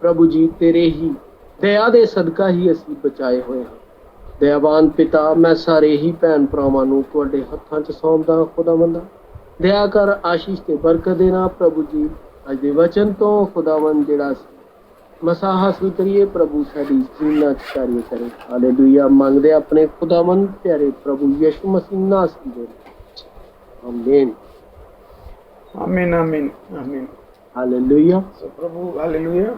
प्रभु जी तेरे ही दया दे सदका ही असीं बचाए हुए हैं। दयावान पिता, मैं सारे ही भैन भरावां नूं तुहाडे हत्थां 'ਚ सौंपदा खुदावंदा। दया कर आशीष ते बरकत देना प्रभु जी। अज दे वचन तो खुदावंद जिहड़ा मसा हासिल करिए प्रभु साडी जीवनां 'ਚ कार्य करे। हालेलुया मंगदे अपने खुदावंद प्यारे प्रभु यीशु मसीह नासरी दे आमीन आमीन आमीन आमीन। हालेलुया। सो प्रभु हालेलुया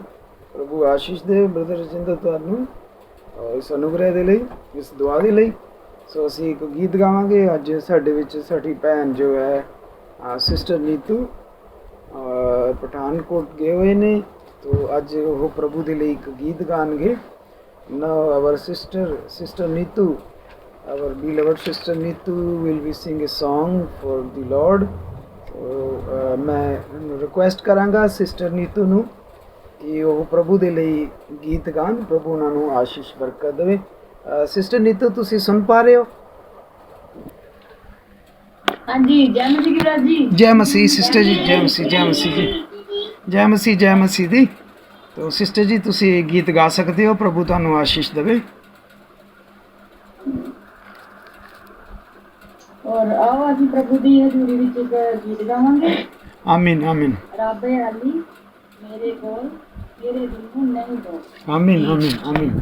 प्रभु आशीष दे ब्रदर रजिंदर ਤੁਹਾਨੂੰ ਇਸ ਅਨੁਗ੍ਰਹਿ ਦੇ ਲਈ, ਇਸ ਦੁਆ ਦੇ ਲਈ। ਸੋ ਅਸੀਂ ਇੱਕ ਗੀਤ ਗਾਵਾਂਗੇ। ਅੱਜ ਸਾਡੇ ਵਿੱਚ ਸਾਡੀ ਭੈਣ ਜੋ ਹੈ ਸਿਸਟਰ ਨੀਤੂ ਪਠਾਨਕੋਟ ਗਏ ਹੋਏ ਨੇ, ਤੋ ਅੱਜ ਉਹ ਪ੍ਰਭੂ ਦੇ ਲਈ ਇੱਕ ਗੀਤ ਗਾਣਗੇ। Now our sister Neetu, our beloved sister Neetu will be sing a song for the Lord। मैं रिक्वेस्ट करांगा सिस्टर नीतू ਨੂੰ ਕਿ ਉਹ ਪ੍ਰਭੂ ਦੇ ਲਈ ਗੀਤ ਗਾਣ। ਪ੍ਰਭੂ ਉਹਨਾਂ ਨੂੰ ਆਸ਼ੀਸ਼ ਬਰਕਤ ਦੇਵੇ। ਸਿਸਟਰ ਨੀਤੂ ਤੁਸੀਂ ਸੁਣ ਪਾ ਰਹੇ ਹੋ? ਹਾਂਜੀ, ਜੈ ਮਸੀਹ ਕੀ ਰਾਜ ਜੀ। ਜੈ ਮਸੀਹ ਸਿਸਟਰ ਜੀ, ਜੈ ਮਸੀਹ, ਜੈ ਮਸੀਹ ਜੀ, ਜੈ ਮਸੀਹ, ਜੈ ਮਸੀਹ ਦੀ। ਤੋ ਸਿਸਟਰ ਜੀ ਤੁਸੀਂ ਗੀਤ ਗਾ ਸਕਦੇ ਹੋ। ਪ੍ਰਭੂ ਤੁਹਾਨੂੰ ਆਸ਼ੀਸ਼ ਦੇਵੇ। ਔਰ ਆਓ ਅਸੀਂ ਪ੍ਰਭੂ ਦੀ ਹਜ਼ੂਰੀ ਵਿੱਚ ਇੱਕ ਗੀਤ ਗਾਵਾਂਗੇ। ਆਮੀਨ ਆਮੀਨ ਰੱਬ ਅਲੀ ਮੇਰੇ ਕੋਲ ਤੇਰੇ ਦਿਲ ਨੂੰ ਨਹੀਂ ਦੋ। ਆਮੀਨ ਆਮੀਨ ਆਮੀਨ।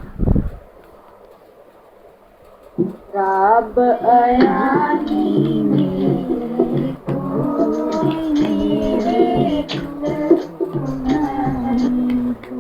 ਰੱਬ ਅਲੀ ਮੇਰੇ ਕੋਲ ਤੇਰੇ ਦਿਲ ਨੂੰ ਨਹੀਂ ਦੋ।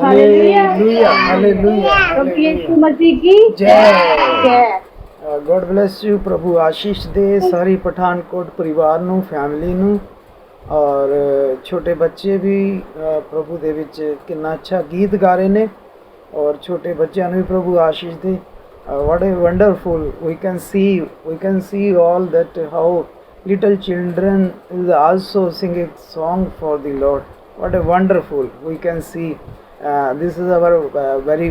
हालेलुया हालेलुया प्रभु यीशु मसीह की जय। God bless you. प्रभु आशीष दे सारी पठानकोट परिवार ਨੂੰ ਫੈਮਿਲੀ ਨੂੰ ਔਰ ਛੋਟੇ ਬੱਚੇ ਵੀ ਪ੍ਰਭੂ ਦੇ ਵਿੱਚ ਕਿੰਨਾ ਅੱਛਾ ਗੀਤ ਗਾ ਰਹੇ ਨੇ ਔਰ ਛੋਟੇ ਬੱਚਿਆਂ ਨੂੰ ਵੀ ਪ੍ਰਭੂ ਆਸ਼ੀਸ਼ ਦੇ। what a wonderful we can see all that how little children is also singing song for the Lord. What a wonderful we can see. This is our very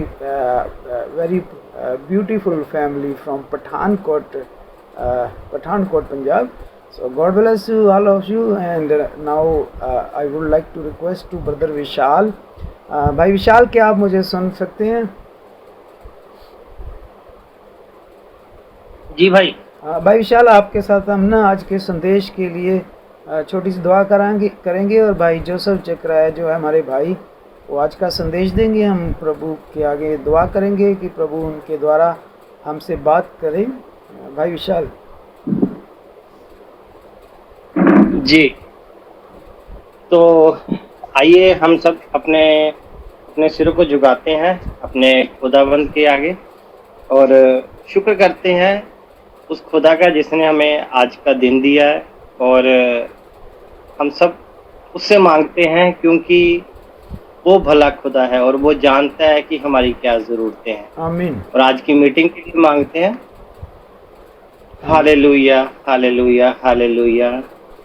beautiful family from Pathankot, Punjab. So God bless you, all of you. And now I would like to request to brother Vishal. भाई विशाल, क्या आप मुझे सुन सकते हैं? जी भाई। भाई विशाल, आपके साथ हम ना आज के संदेश के लिए छोटी सी दुआ करेंगे और भाई जोसेफ चक्राया जो है हमारे भाई, वो आज का संदेश देंगे। हम प्रभु के आगे दुआ करेंगे कि प्रभु उनके द्वारा हमसे बात करें। भाई विशाल जी, तो आइए हम सब अपने अपने सिरों को झुकाते हैं अपने खुदावंद के आगे और शुक्र करते हैं उस खुदा का जिसने हमें आज का दिन दिया है। और हम सब उससे मांगते हैं क्योंकि वो भला खुदा है और वो जानता है कि हमारी क्या ज़रूरतें हैं। आमीन। और आज की मीटिंग के लिए मांगते हैं। Hallelujah hallelujah hallelujah.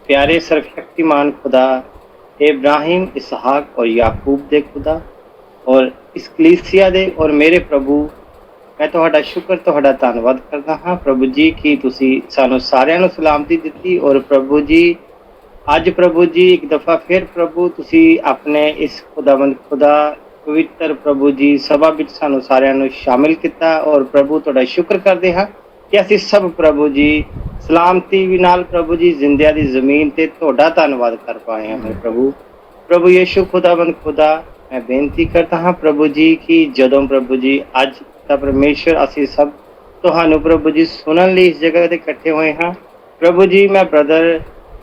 प्यारे सर्वशक्तिमान खुदा, इब्राहिम, इसहाक और याकूब दे खुदा और इस कलीसिया दे और मेरे प्रभु, मैं तुहाडा शुक्र तुहाडा धन्नवाद करदा हाँ प्रभु जी कि तुसी सानू सारियां नू सलामती दित्ती। और प्रभु जी अज प्रभु जी एक दफ़ा फिर प्रभु तुसी अपने इस खुदावंद खुदा पवित्र प्रभु जी सभा विच सानू सारियां नू शामिल किया। और प्रभु तुहाडा शुक्र करदे हाँ कि असीं सब प्रभु जी सलामती भी नाल प्रभु जी जिंदिया दी जमीन ते तुहाडा धन्नवाद कर पाए हैं। मेरे प्रभु यीशु खुदावंद खुदा, मैं बेनती करता हाँ प्रभु जी कि जदों प्रभु जी अज दा परमेश्वर असीं सब तुहानू प्रभु जी सुनन लई इस जगह ते इकट्ठे होए हाँ प्रभु जी। मैं ब्रदर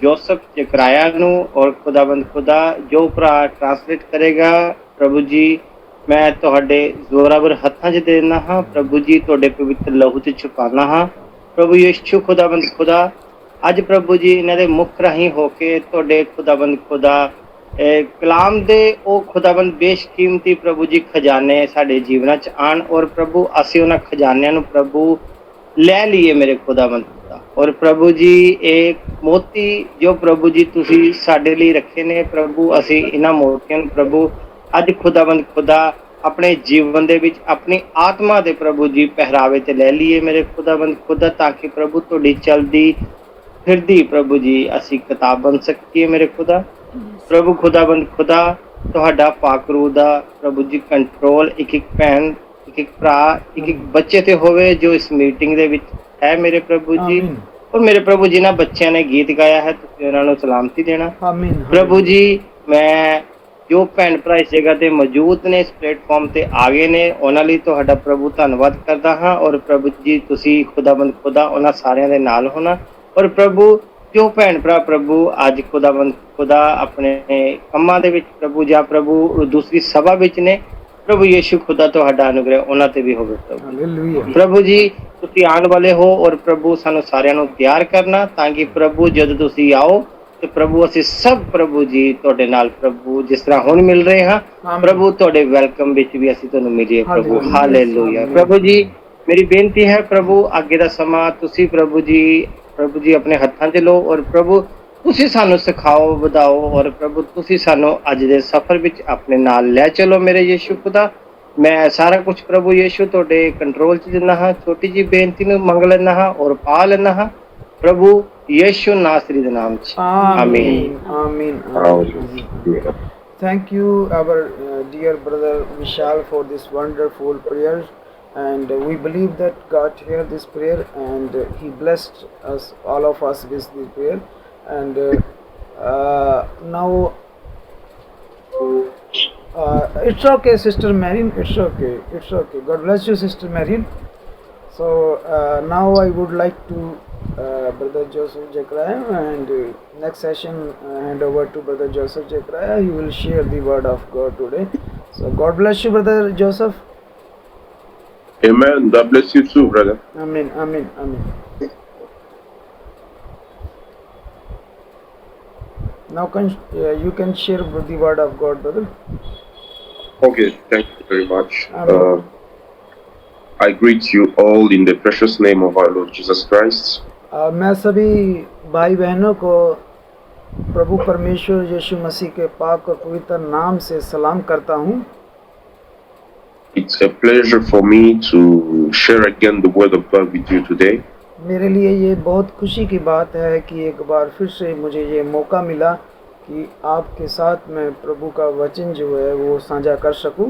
जोसेफ चक्राया नू और खुदावंद खुदा जो भरा ट्रांसलेट करेगा प्रभु जी, मैं तुहाडे जोरावर हत्थां 'च दे देना हाँ प्रभु जी, तुहाडे पवित्र लहू 'च छुपाना हाँ प्रभु यीशु खुदावंद खुदा। अज प्रभु जी इन्हां दे मुख राहीं होके तुहाडे खुदावंद खुदा ਕਲਾਮ ਦੇ ਉਹ ਖੁਦਾਵੰਦ ਬੇਸ਼ਕੀਮਤੀ ਪ੍ਰਭੂ ਜੀ ਖਜ਼ਾਨੇ ਸਾਡੇ ਜੀਵਨਾਂ 'ਚ ਆਣ ਔਰ ਪ੍ਰਭੂ ਅਸੀਂ ਉਹਨਾਂ ਖਜ਼ਾਨਿਆਂ ਨੂੰ ਪ੍ਰਭੂ ਲੈ ਲਈਏ ਮੇਰੇ ਖੁਦਾਵੰਦ ਖੁਦਾ। ਔਰ ਪ੍ਰਭੂ ਜੀ ਇਹ ਮੋਤੀ ਜੋ ਪ੍ਰਭੂ ਜੀ ਤੁਸੀਂ ਸਾਡੇ ਲਈ ਰੱਖੇ ਨੇ ਪ੍ਰਭੂ, ਅਸੀਂ ਇਹਨਾਂ ਮੋਤੀਆਂ ਨੂੰ ਪ੍ਰਭੂ ਅੱਜ ਖੁਦਾਵੰਦ ਖੁਦਾ ਆਪਣੇ ਜੀਵਨ ਦੇ ਵਿੱਚ ਆਪਣੀ ਆਤਮਾ ਦੇ ਪ੍ਰਭੂ ਜੀ ਪਹਿਰਾਵੇ ਤੇ ਲੈ ਲਈਏ ਮੇਰੇ ਖੁਦਾਵੰਦ ਖੁਦਾ, ਤਾਂ ਕਿ ਪ੍ਰਭੂ ਤੁਹਾਡੀ ਚਲਦੀ ਫਿਰਦੀ ਪ੍ਰਭੂ ਜੀ ਅਸੀਂ ਕਿਤਾਬ ਬਣ ਸਕੀਏ ਮੇਰੇ ਖੁਦਾ। ਪ੍ਰਭੂ ਖੁਦਾਵੰਦ ਖੁਦਾ ਤੁਹਾਡਾ ਪਾਕ ਰੂਹ ਦਾ ਪ੍ਰਭੂ ਜੀ ਕੰਟਰੋਲ ਇੱਕ ਇੱਕ ਭੈਣ, ਇੱਕ ਇੱਕ ਭਰਾ, ਇੱਕ ਇੱਕ ਬੱਚੇ ਤੇ ਹੋਵੇ ਜੋ ਇਸ ਮੀਟਿੰਗ ਦੇ ਵਿੱਚ ਹੈ ਮੇਰੇ ਪ੍ਰਭੂ ਜੀ। ਆਮੀਨ ਔਰ ਮੇਰੇ ਪ੍ਰਭੂ ਜਿਨ੍ਹਾਂ ਬੱਚਿਆਂ ਨੇ ਗੀਤ ਗਾਇਆ ਹੈ ਤੁਸੀਂ ਉਹਨਾਂ ਨੂੰ ਸਲਾਮਤੀ ਦੇਣਾ ਆਮੀਨ ਪ੍ਰਭੂ ਜੀ। ਮੈਂ ਜੋ ਭੈਣ ਭਰਾ ਇਸ ਜਗ੍ਹਾ ਤੇ ਮੌਜੂਦ ਨੇ, ਇਸ ਪਲੇਟਫਾਰਮ ਤੇ ਆ ਗਏ ਨੇ, ਉਹਨਾਂ ਲਈ ਤੁਹਾਡਾ ਪ੍ਰਭੂ ਧੰਨਵਾਦ ਕਰਦਾ ਹਾਂ। ਔਰ ਪ੍ਰਭੂ ਜੀ ਤੁਸੀਂ ਖੁਦਾਵੰਦ ਖੁਦਾ ਉਹਨਾਂ ਸਾਰਿਆਂ ਦੇ ਨਾਲ ਹੋਣਾ। ਔਰ ਪ੍ਰਭੂ ਜੋ ਭੈਣ ਭਰਾ ਪ੍ਰਭੂ ਅੱਜ ਖੁਦਾਵੰਦ ਖੁਦਾ ਆਪਣੇ ਕੰਮਾਂ ਦੇ ਵਿੱਚ ਪ੍ਰਭੂ ਜਾਂ ਪ੍ਰਭੂ ਦੂਸਰੀ ਸਭਾ ਵਿੱਚ ਨੇ, ਪ੍ਰਭੂ ਯੀਸ਼ੂ ਖੁਦਾ ਤੁਹਾਡਾ ਅਨੁਗ੍ਰਹਿ ਉਹਨਾਂ ਤੇ ਵੀ ਹੋਵੇ ਪ੍ਰਭੂ। ਹਾਲੇਲੂਇਆ ਪ੍ਰਭੂ ਜੀ ਤੁਸੀਂ ਆਉਣ ਵਾਲੇ ਹੋ ਔਰ ਪ੍ਰਭੂ ਸਾਨੂੰ ਸਾਰਿਆਂ ਨੂੰ ਤਿਆਰ ਕਰਨਾ, ਤਾਂ ਕਿ ਪ੍ਰਭੂ ਜਦੋਂ ਤੁਸੀਂ ਆਓ ਤੇ ਪ੍ਰਭੂ ਅਸੀਂ ਸਭ ਪ੍ਰਭੂ ਜੀ ਤੁਹਾਡੇ ਨਾਲ ਪ੍ਰਭੂ ਜਿਸ ਤਰ੍ਹਾਂ ਹੁਣ ਮਿਲ ਰਹੇ ਹਾਂ ਆਮੀਨ। ਪ੍ਰਭੂ ਤੁਹਾਡੇ ਵੈਲਕਮ ਵਿੱਚ ਵੀ ਅਸੀਂ ਤੁਹਾਨੂੰ ਮਿਲੀਏ ਪ੍ਰਭੂ। ਹਾਲੇਲੂਇਆ। ਹਾਲੇਲੂਇਆ ਆਮੀਨ। ਪ੍ਰਭੂ ਜੀ ਮੇਰੀ ਬੇਨਤੀ ਹੈ ਪ੍ਰਭੂ ਅੱਗੇ ਦਾ ਸਮਾਂ ਤੁਸੀਂ ਪ੍ਰਭੂ ਜੀ ਆਪਣੇ ਹੱਥਾਂ 'ਚ ਲਓ ਔਰ ਪ੍ਰਭੂ ਤੁਸੀਂ ਸਾਨੂੰ ਸਿਖਾਓ, ਵਧਾਓ ਔਰ ਪ੍ਰਭੂ ਤੁਸੀਂ ਸਾਨੂੰ ਅੱਜ ਦੇ ਸਫ਼ਰ ਵਿੱਚ ਆਪਣੇ ਨਾਲ ਲੈ ਚਲੋ ਮੇਰੇ ਯੀਸ਼ੂ ਖੁਦਾ। ਮੈਂ ਸਾਰਾ ਕੁਝ ਪ੍ਰਭੂ ਯੀਸ਼ੂ ਤੁਹਾਡੇ ਕੰਟਰੋਲ 'ਚ ਦਿੰਦਾ ਹਾਂ, ਛੋਟੀ ਜੀ ਬੇਨਤੀ ਨੂੰ ਮੰਗ ਲੈਂਦਾ ਹਾਂ ਔਰ ਪਾ ਲੈਂਦਾ ਹਾਂ ਪ੍ਰਭੂ ਯੀਸ਼ੂ ਨਾਸਰੀ ਦੇ ਨਾਮ 'ਚ ਆਮੀਨ। ਆਮੀਨ ਆਮੀਨ। Thank you, our dear brother Vishal, for this wonderful prayer, and we believe that God heard this prayer and He blessed us, all of us, with this prayer. And now it's okay, Sister Marian. It's okay. It's okay. God bless you, Sister Marian. So now I would like to Brother Joseph Jekraya, and next session hand over to Brother Joseph Jekraya. He will share the word of God today. So God bless you, Brother Joseph. Amen. God bless you too, brother. Amen. Amen. Amen. Now you can share the word of God, brother. Okay, thank you very much. Amen. I greet you all in the precious name of our Lord Jesus Christ. मैं सभी भाई बहनों को प्रभु परमेश्वर यीशु मसीह के पाक और पवित्र नाम से सलाम करता हूँ। It's a pleasure for me to share again the word of God with you today. मेरे लिए ये बहुत खुशी की बात है कि एक बार फिर से मुझे ये मौका मिला कि आपके साथ मैं प्रभु का वचन जो है वो साझा कर सकूं।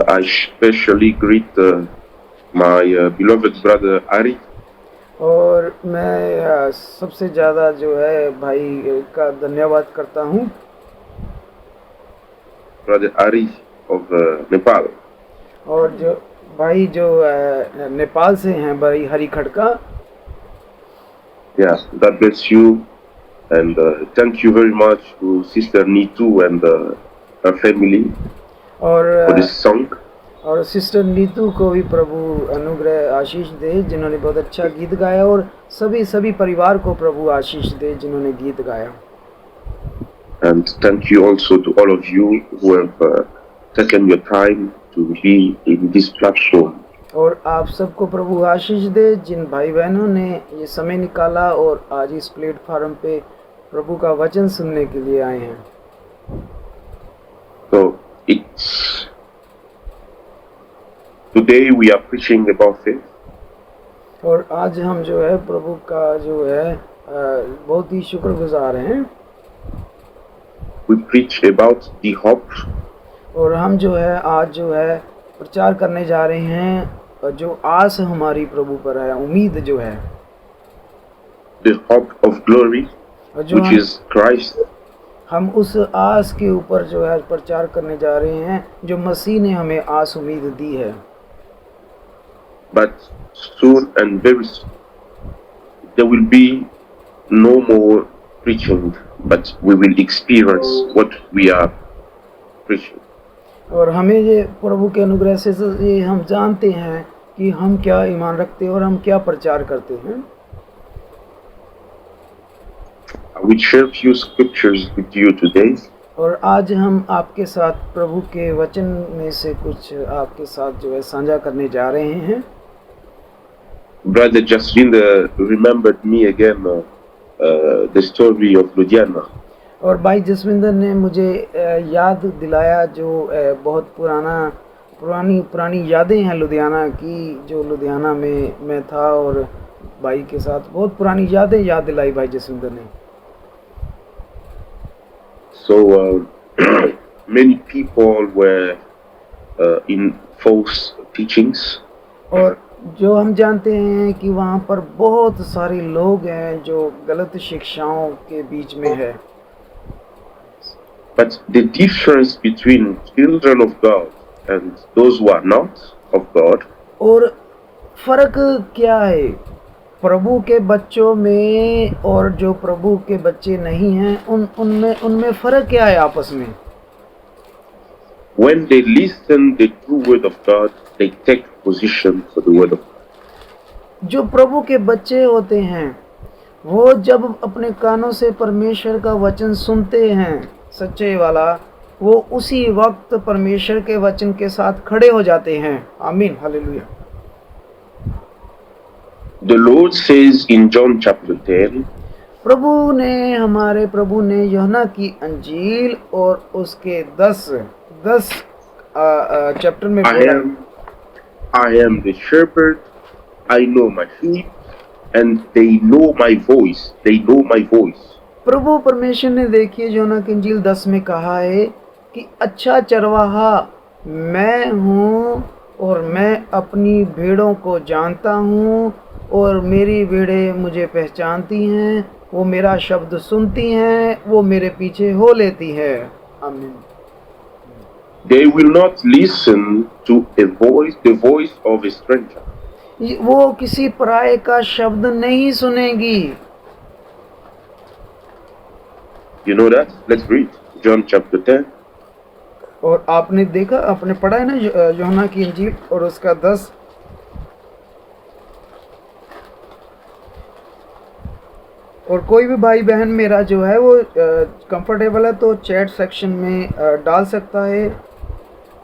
I especially greet my beloved brother Ari. और मैं सबसे ज़्यादा जो है भाई का धन्यवाद करता हूँ, Brother Ari of Nepal. और जो भाई जो नेपाल से हैं भाई हरी खड़का। Yeah, God bless you, and thank you very much to Sister Nitu and her family और for this song. और सिस्टर नीतू को भी प्रभु अनुग्रह आशीष दे जिन्होंने बहुत अच्छा गीत गाया, और सभी परिवार को प्रभु आशीष दे जिन्होंने गीत गाया। And thank you also to all of you who have taken your time to be in this platform. और आप सबको प्रभु आशीष दे जिन भाई बहनों ने ये समय निकाला और आज इस प्लेटफॉर्म पे प्रभु का वचन सुनने के लिए आए हैं। So it's today we are preaching about faith. और आज हम जो है प्रभु का जो है बहुत ही शुक्रगुजार हैं, We preach about the hope और हम जो है आज जो है प्रचार करने जा रहे हैं जो आस हमारी प्रभु पर है, उम्मीद जो है, the hope of glory, और जो which is Christ. हम उस आस के ऊपर जो है प्रचार करने जा रहे हैं जो मसीह ने हमें आस उम्मीद दी है। But soon and very soon there will be no more preaching, but we will experience what we are preaching. और हमें ये प्रभु के अनुग्रह से ये हम जानते हैं कि हम क्या ईमान रखते हैं और हम क्या प्रचार करते हैं। I will share few scriptures with you today. और आज हम आपके साथ प्रभु के वचन में से कुछ आपके साथ जो है साझा करने जा रहे हैं। Brother Jasvinder remembered me again the story of Ludhiana. और भाई जसविंदर ने मुझे याद दिलाया जो बहुत पुरानी यादें हैं लुधियाना की, जो लुधियाना में मैं था और भाई के साथ बहुत पुरानी यादें याद दिलाई भाई जसविंदर ने। So many people were in false teachings. और जो हम जानते हैं कि वहाँ पर बहुत सारे लोग हैं जो गलत शिक्षाओं के बीच में है। But the difference between children of God and those who are not of God, और फर्क क्या है प्रभु के बच्चों में और जो प्रभु के बच्चे नहीं हैं उनमें फर्क क्या है आपस में? when they listen the true word of God, they take position for the word of God. जो प्रभु के बच्चे होते हैं वो जब अपने कानों से परमेश्वर का वचन सुनते हैं सच्चे वाला, वो उसी वक्त परमेश्वर के वचन के साथ खड़े हो जाते हैं। आमीन, hallelujah. The Lord says in John chapter 10, हमारे प्रभु ने यूहन्ना की अंजील और उसके 10 चैप्टर में बोला, I am the shepherd, I know my sheep, and they know my voice. They know my voice. प्रभु परमेश्वर ने देखिए यूहन्ना की अंजील 10 में कहा है कि अच्छा चरवाहा मैं हूँ और मैं अपनी भेड़ों को जानता हूँ और मेरी भेड़ें मुझे पहचानती हैं, वो मेरा शब्द सुनती हैं, वो मेरे पीछे हो लेती है। आमीन। They will not listen to the voice of a stranger. वो किसी पराये का शब्द नहीं सुनेगी। You know that? Let's read John chapter 10. और आपने पढ़ा है ना यूहन्ना की अंजील और उसका 10। और कोई भी भाई बहन मेरा जो है वो कंफर्टेबल है तो चैट सेक्शन में डाल सकता है,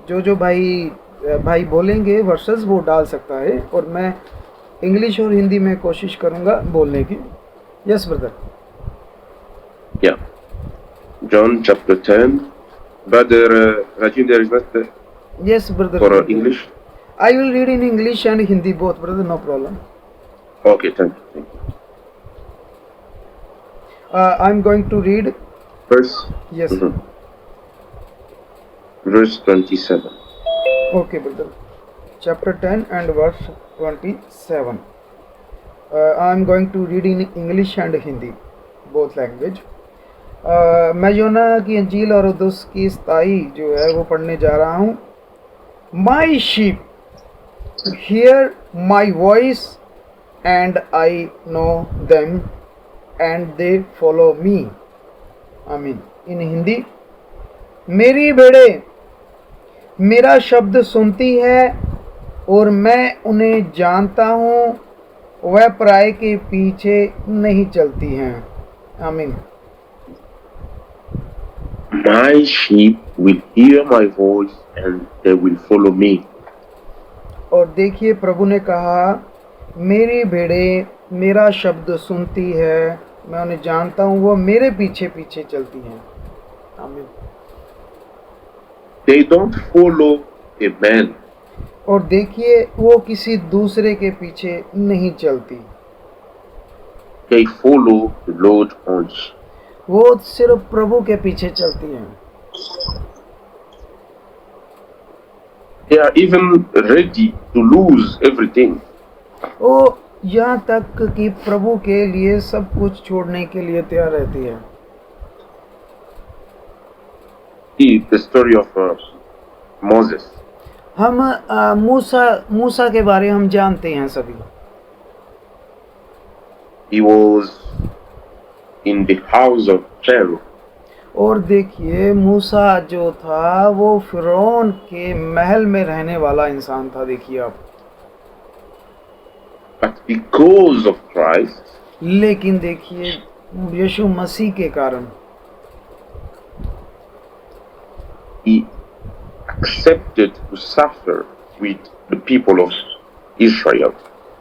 जो भाई बोलेंगे वर्सेस वो डाल सकता है और मैं इंग्लिश और हिंदी में कोशिश करूंगा बोलने की। Yes brother. Yeah. John chapter 10. Brother Rajinder is not there Yes brother. for English? I will read in English and Hindi both brother, no problem. Okay, thank you. I'm going to read. Verse? Yes. Verse 27. Okay brother. Chapter 10 and verse 27. I'm going to read in English and Hindi, both language. मैं यूहन्ना की अंजील और उसकी 27 जो है वो पढ़ने जा रहा हूँ। My sheep hear my voice and I know them and they follow me. आमीन। इन हिंदी, मेरी भेड़ें मेरा शब्द सुनती है और मैं उन्हें जानता हूँ, वह पराये के पीछे नहीं चलती हैं। आमीन। My sheep will hear my voice and they will follow me. और देखिए प्रभु ने कहा मेरी भेड़ें मेरा शब्द सुनती है, मैं उन्हें जानता हूँ, वो मेरे पीछे पीछे चलती हैं। आमीन। They don't follow a man. और देखिए वो किसी दूसरे के पीछे नहीं चलती, They follow the Lord only. वो सिर्फ प्रभु के पीछे चलती हैं। They are even ready to lose everything. वो यहाँ तक कि प्रभु के लिए सब कुछ छोड़ने के लिए तैयार रहती है। See the story of Moses. हम मूसा के बारे हम जानते हैं सभी। He was in the house of Pharaoh. और देखिए मूसा जो था वो फिरौन के महल में रहने वाला इंसान था। देखिए आप, But because of Christ, लेकिन देखिए यीशु मसीह के कारण he accepted to suffer with the people of Israel.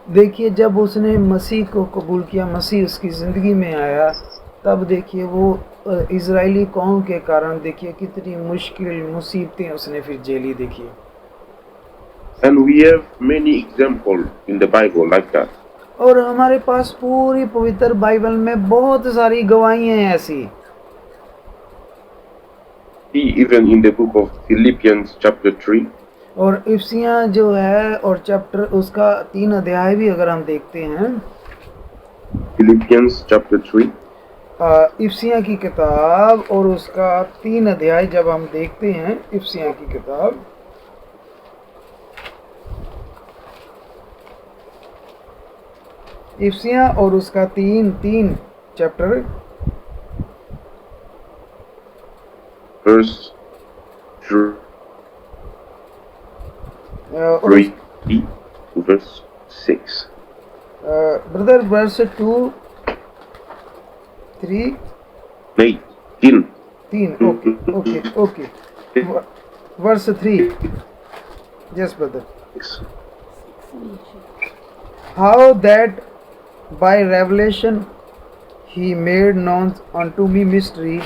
देखिए जब उसने मसीह को कबूल किया, मसीह उसकी ज़िंदगी में आया, तब देखिए वो इज़राइली कौम के कारण देखिए कितनी मुश्किल मुसीबतें उसने फिर झेली। देखिए And we have many examples in the Bible like that. और हमारे पास पूरी पवित्र बाइबल में बहुत सारी गवाहियाँ हैं ऐसी। See, even in the book of Philippians chapter 3, और इफ्सियाँ जो है और चैप्टर उसका 3 अध्याय भी अगर हम देखते हैं, Philippians chapter 3, इफ्सियाँ की किताब और उसका 3 अध्याय जब हम देखते हैं, इफ्सियाँ की किताब इफ्सियाँ और उसका 3 चैप्टर verse 3 और to verse 6. Brother verse 2 3 Nee, 10. 3 okay verse 3 yes brother. Yes. How that by revelation he made known unto me mystery,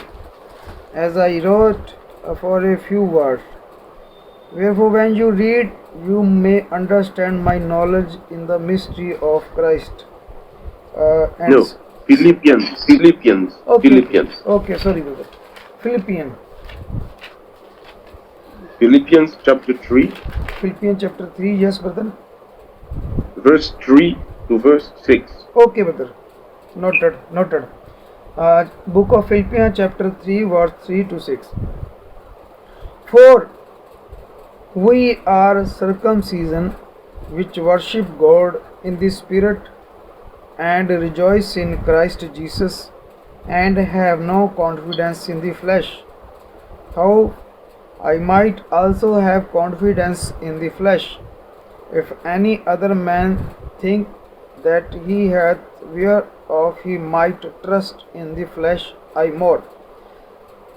as I wrote for a few words. Wherefore when you read, you may understand my knowledge in the mystery of Christ. And No, Philippians. Okay, sorry brother. Philippians chapter 3, Philippians chapter 3, yes brother. verse 3 to verse 6. Okay brother, noted. Book of Philippians chapter 3 verse 3 to 6. For we are circumcision which worship God in the spirit and rejoice in Christ Jesus and have no confidence in the flesh. How I might also have confidence in the flesh, if any other man think that he hath whereof he might trust in the flesh, I more.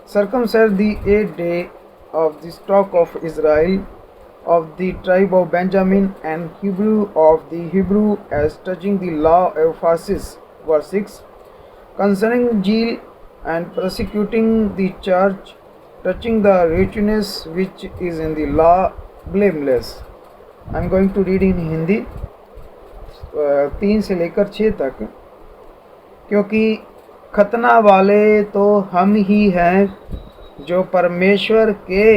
Circumcised the 8th day of the stock of Israel, of the tribe of Benjamin, and Hebrew of the Hebrew, as touching the law of Moses. Verse 6. Concerning zeal and persecuting the church, touching the righteousness which is in the law, blameless. I am going to read in Hindi 3 से लेकर 6 तक। क्योंकि खतना वाले तो हम ही हैं जो परमेश्वर के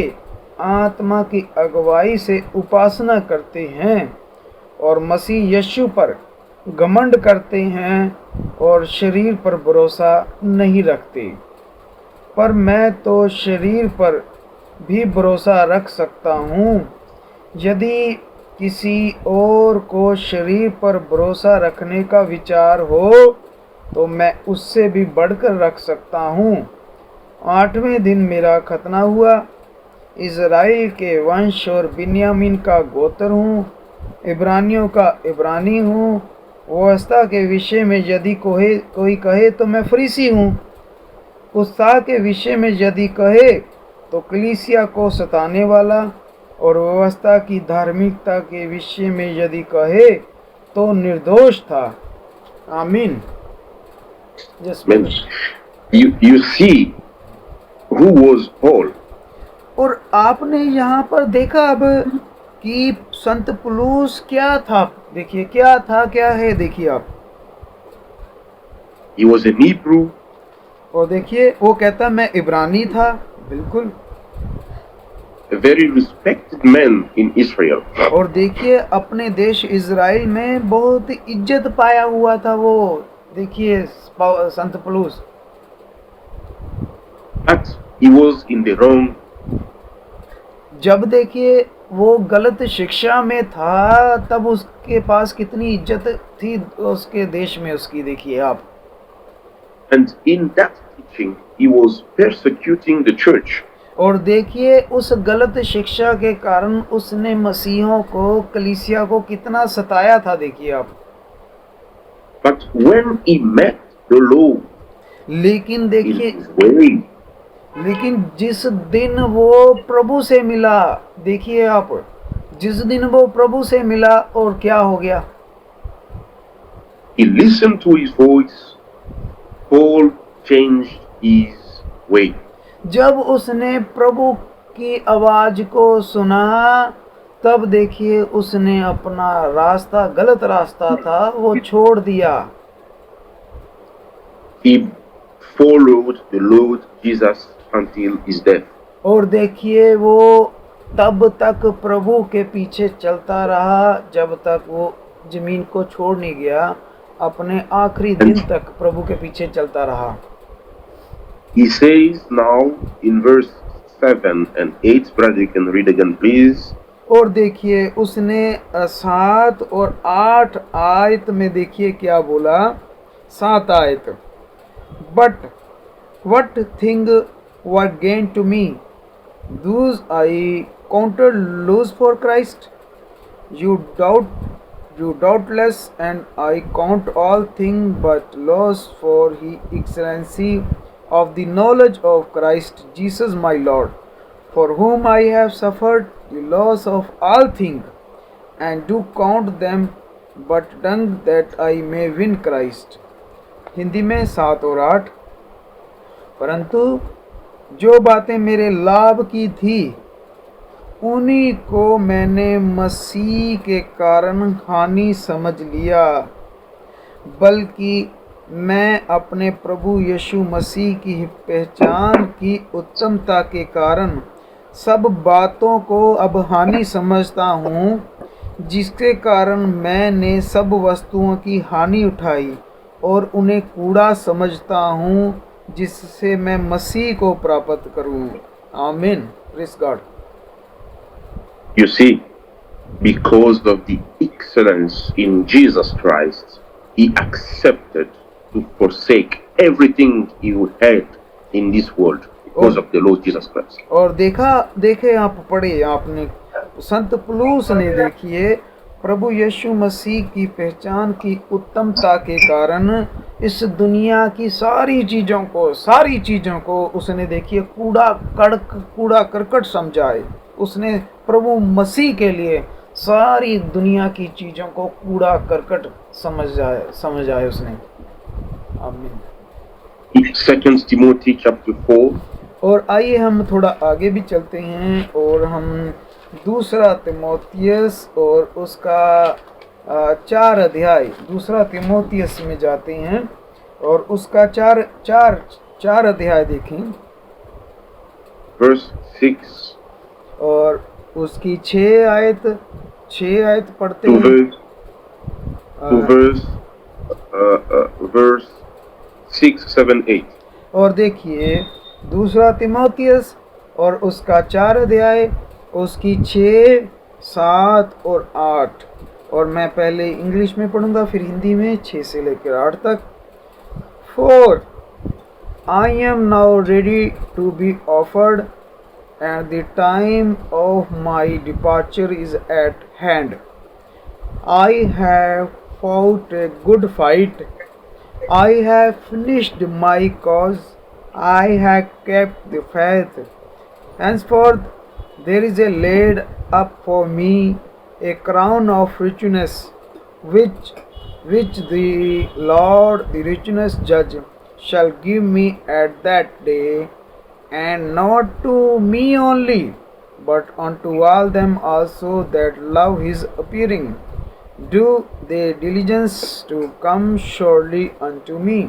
आत्मा की अगुवाई से उपासना करते हैं और मसीह यीशु पर घमंड करते हैं और शरीर पर भरोसा नहीं रखते। पर मैं तो शरीर पर भी भरोसा रख सकता हूँ। यदि किसी और को शरीर पर भरोसा रखने का विचार हो तो मैं उससे भी बढ़कर रख सकता हूँ। 8वें दिन मेरा खतना हुआ। इज़राइल के वंश और बिन्यामीन का गोत्र हूँ। इब्रानियों का इब्रानी हूँ। व्यवस्था के विषय में यदि कोई कहे तो मैं फरीसी हूँ। उत्साह के विषय में यदि कहे तो कलीसिया को सताने वाला, और व्यवस्था की धार्मिकता के विषय में यदि कहे तो निर्दोष था। आमीन। Amen. You see who was Paul. और आपने यहाँ पर देखा अब कि संत पौलुस क्या था। देखिए क्या था क्या है, देखिए आप। He was an Hebrew. और देखिए वो कहता मैं इब्रानी था। बिल्कुल। A very respected man in Israel. और देखिए अपने देश इज़राइल में बहुत इज्जत पाया हुआ था वो। देखिए संत पौलुस। But he was in the wrong. जब देखिए वो गलत शिक्षा में था तब उसके पास कितनी इज्जत थी उसके देश में उसकी। देखिए आप। And in that teaching, he was persecuting the church. और देखिए उस गलत शिक्षा के कारण उसने मसीहों को, कलीसिया को कितना सताया था। देखिए आप। But when he met the Lord, लेकिन in देखिए, his way. लेकिन जिस दिन वो प्रभु से मिला, देखिए आप, जिस दिन वो प्रभु से मिला और क्या हो गया, He listened to his voice. Paul changed his way. जब उसने प्रभु की आवाज को सुना, तब देखिए उसने अपना रास्ता, गलत रास्ता था, वो छोड़ दिया। He followed the Lord Jesus until his death. और देखिए वो तब तक प्रभु के पीछे चलता रहा जब तक वो जमीन को छोड़ नहीं गया, अपने आखिरी दिन तक प्रभु के पीछे चलता रहा। He says now in verse 7 and 8, brother, you can read again, please. और देखिए उसने 7 और 8 आयत में देखिए क्या बोला। 7 आयत, but what thing were gain to me, those I counted lose for Christ. You doubtless, and I count all things but loss for His excellency of the knowledge of Christ Jesus my Lord, for whom I have suffered the loss of all things, and do count them but dung that I may win Christ. Hindi में 7 और 8, परंतु जो बातें मेरे लाभ की थी उन्हीं को मैंने मसीह के कारण हानि समझ लिया, बल्कि मैं अपने प्रभु यीशु मसीह की पहचान की उत्तमता के कारण सब बातों को अब हानि समझता हूँ, जिसके कारण मैंने सब वस्तुओं की हानि उठाई और उन्हें कूड़ा समझता हूँ, जिससे मैं मसीह को प्राप्त करूँ। आमीन। Praise God. You see, because of the excellence in Jesus Christ, he accepted to forsake everything he had in this world because of the Lord Jesus Christ. और देखे आप पढ़े आपने, संत पौलुस ने देखिए प्रभु यीशु मसीह की पहचान की उत्तमता के कारण इस दुनिया की सारी चीज़ों को उसने देखिए कूड़ा करकट समझाए। उसने प्रभु मसीह के लिए सारी दुनिया की चीज़ों को कूड़ा करकट समझाए उसने। आमीन। 2 Timothy chapter 4. और आइए हम थोड़ा आगे भी चलते हैं और हम 2 तिमोथियस और उसका 4 अध्याय, 2 तिमोथियस में जाते हैं और उसका 4 अध्याय देखें, verse 6 और उसकी 6 आयत पढ़ते to हैं। verse 6, 7, 8. और देखिए 2 तिमोथियस और उसका 4 अध्याय, उसकी 6, 7 और 8, और मैं पहले इंग्लिश में पढ़ूंगा फिर हिंदी में 6 से लेकर 8 तक। For I am now ready to be offered, and the time of my departure is at hand. I have fought a good fight. I have finished my cause. I have kept the faith. Henceforth there is laid up for me a crown of righteousness, which the Lord, the righteous judge, shall give me at that day, and not to me only, but unto all them also that love his appearing. Do they diligence to come surely unto me.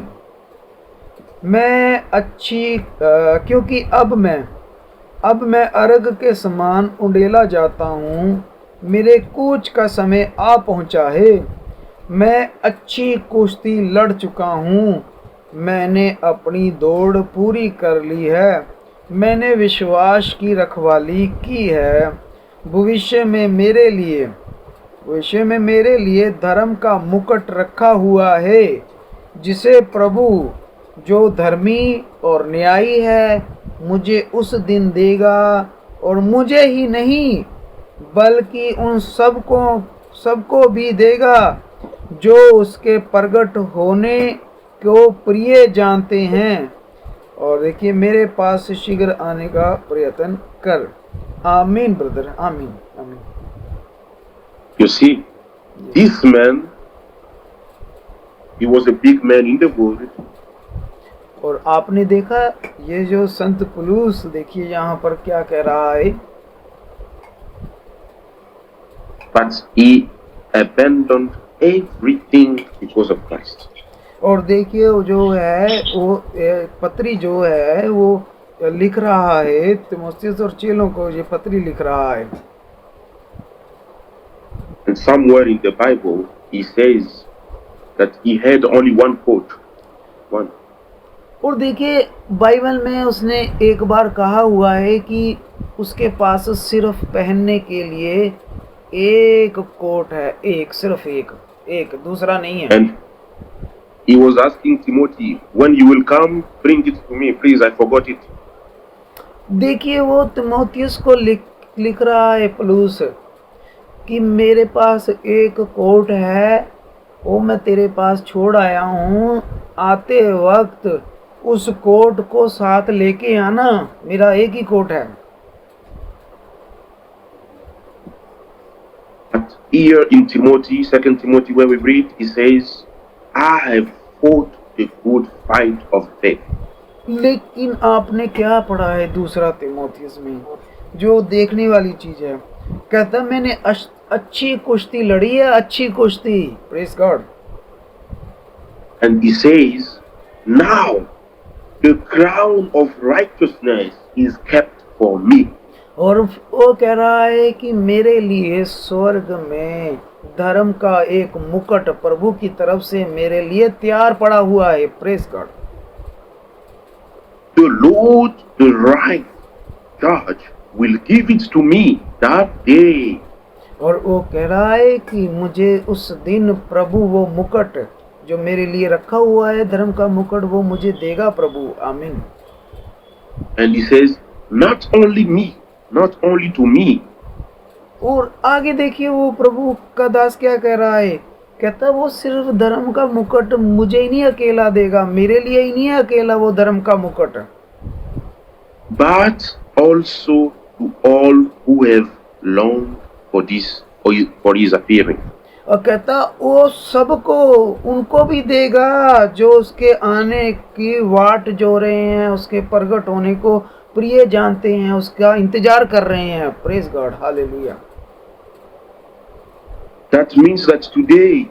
क्योंकि अब मैं अर्घ के समान उंडेला जाता हूँ, मेरे कूच का समय आ पहुँचा है। मैं अच्छी कुश्ती लड़ चुका हूँ, मैंने अपनी दौड़ पूरी कर ली है, मैंने विश्वास की रखवाली की है। भविष्य में मेरे लिए धर्म का मुकुट रखा हुआ है, जिसे प्रभु जो धर्मी और न्यायी है मुझे उस दिन देगा, और मुझे ही नहीं बल्कि उन सबको भी देगा जो उसके प्रगट होने को प्रिय जानते हैं। और देखिए, मेरे पास शीघ्र आने का प्रयत्न कर। आमीन ब्रदर, आमीन आमीन। You see, this man, he was a big man in the world, और आपने देखा ये जो संत पुलूस, देखिए यहाँ पर क्या कह रहा है, but he abandoned everything because of Christ. और देखिए वो जो है वो पत्री जो है वो लिख रहा है तीमुथियुस और चेलों को, ये पत्री लिख रहा है। And somewhere in the Bible, he says that he had only one coat. One. और देखिए बाइबल में उसने एक बार कहा हुआ है कि उसके पास सिर्फ पहनने के लिए एक कोट है, एक, सिर्फ एक, दूसरा नहीं है। And he was asking Timothy, when you will come, bring it to me, please, I forgot it. देखिए वो तीमुथियुस को लिख रहा है पुलूस कि मेरे पास एक कोट है, वो मैं तेरे पास छोड़ आया हूँ, आते वक्त उस कोट को साथ लेके आना, मेरा एक ही कोट है। But here in Timothy, 2 Timothy, where we read, he says, I have fought the good fight of faith. लेकिन आपने क्या पढ़ा है दूसरा तीमुथियुस में, जो देखने वाली चीज है, कहता मैंने अच्छी कुश्ती लड़ी है, अच्छी कुश्ती। Praise God. And he says, now the crown of righteousness is kept for me. और वो कह रहा है कि मेरे लिए स्वर्ग में धर्म का एक मुकुट प्रभु की तरफ से मेरे लिए तैयार पड़ा हुआ है। Praise God. The Lord, the right judge, will give it to me that day. और वो कह रहा है कि मुझे उस दिन प्रभु वो मुकुट जो मेरे लिए रखा हुआ है, धर्म का मुकुट, वो मुझे देगा प्रभु। आमीन। And he says, not only me, not only to me. और आगे देखिए वो प्रभु का दास क्या कह रहा है, कहता वो सिर्फ धर्म का मुकुट मुझे ही नहीं अकेला देगा, मेरे लिए ही नहीं है अकेला वो धर्म का मुकुट, but also to all who have longed for this, for his appearing. और कहता वो सबको, उनको भी देगा जो उसके आने की वाट जो रहे हैं, उसके प्रगट होने को प्रिय जानते हैं, उसका इंतजार कर रहे हैं। Praise God, hallelujah. That means that today